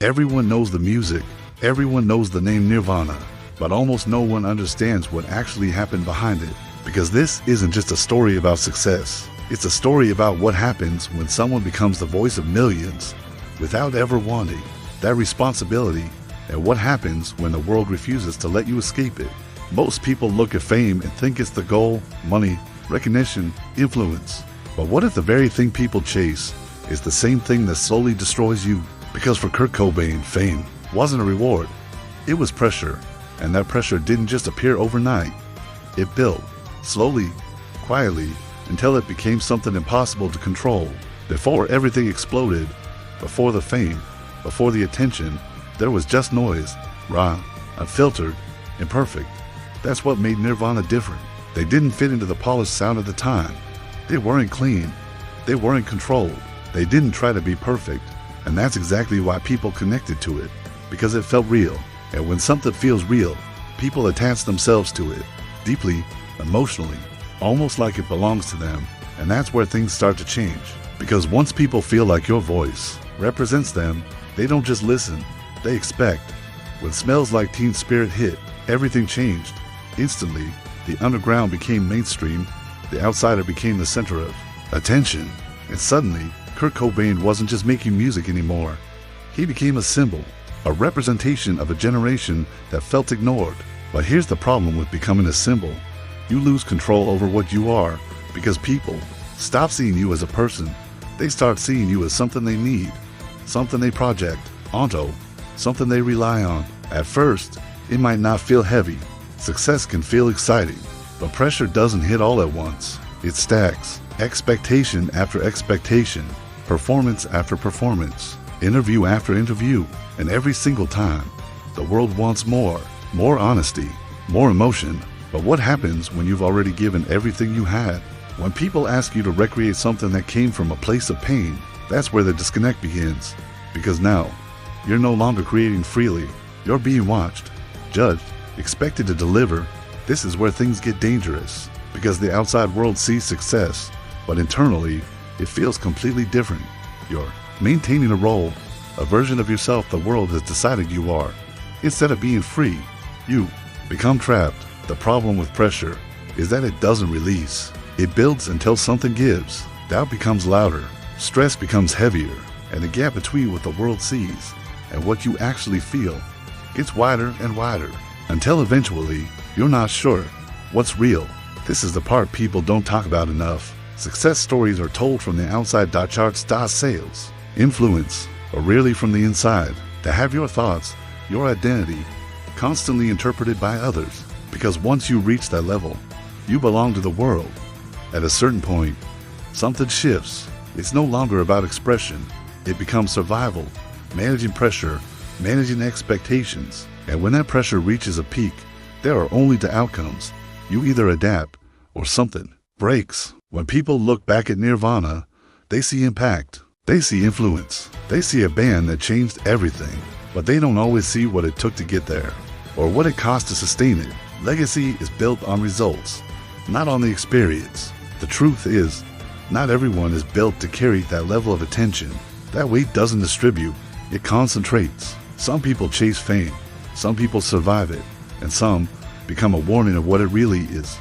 Everyone knows the music, everyone knows the name Nirvana, but almost no one understands what actually happened behind it. Because this isn't just a story about success. It's a story about what happens when someone becomes the voice of millions without ever wanting that responsibility, and what happens when the world refuses to let you escape it. Most people look at fame and think it's the goal, money, recognition, influence. But what if the very thing people chase is the same thing that slowly destroys you? Because for Kurt Cobain, fame wasn't a reward. It was pressure, and that pressure didn't just appear overnight. It built, slowly, quietly, until it became something impossible to control. Before everything exploded, before the fame, before the attention, there was just noise, raw, unfiltered, imperfect. That's what made Nirvana different. They didn't fit into the polished sound of the time. They weren't clean. They weren't controlled. They didn't try to be perfect. And that's exactly why people connected to it, because it felt real. And when something feels real, people attach themselves to it, deeply, emotionally, almost like it belongs to them. And that's where things start to change. Because once people feel like your voice represents them, they don't just listen, they expect. When Smells Like Teen Spirit hit, everything changed. Instantly, the underground became mainstream, the outsider became the center of attention. And suddenly, Kurt Cobain wasn't just making music anymore. He became a symbol, a representation of a generation that felt ignored. But here's the problem with becoming a symbol. You lose control over what you are because people stop seeing you as a person. They start seeing you as something they need, something they project onto, something they rely on. At first, it might not feel heavy. Success can feel exciting, but pressure doesn't hit all at once. It stacks, expectation after expectation, performance after performance, interview after interview, and every single time, the world wants more honesty, more emotion. But what happens when you've already given everything you had? When people ask you to recreate something that came from a place of pain, that's where the disconnect begins. Because now, you're no longer creating freely. You're being watched, judged, expected to deliver. This is where things get dangerous, because the outside world sees success, but internally, it feels completely different. You're maintaining a role, a version of yourself the world has decided you are. Instead of being free, you become trapped. The problem with pressure is that it doesn't release. It builds until something gives. Doubt becomes louder, stress becomes heavier, and the gap between what the world sees and what you actually feel gets wider and wider, until eventually, you're not sure what's real. This is the part people don't talk about enough. Success stories are told from the outside. Charts, sales, influence, or rarely from the inside. To have your thoughts, your identity, constantly interpreted by others. Because once you reach that level, you belong to the world. At a certain point, something shifts. It's no longer about expression. It becomes survival, managing pressure, managing expectations. And when that pressure reaches a peak, there are only two outcomes. You either adapt or something breaks. When people look back at Nirvana, they see impact, they see influence, they see a band that changed everything. But they don't always see what it took to get there, or what it cost to sustain it. Legacy is built on results, not on the experience. The truth is, not everyone is built to carry that level of attention. That weight doesn't distribute, it concentrates. Some people chase fame, some people survive it, and some become a warning of what it really is.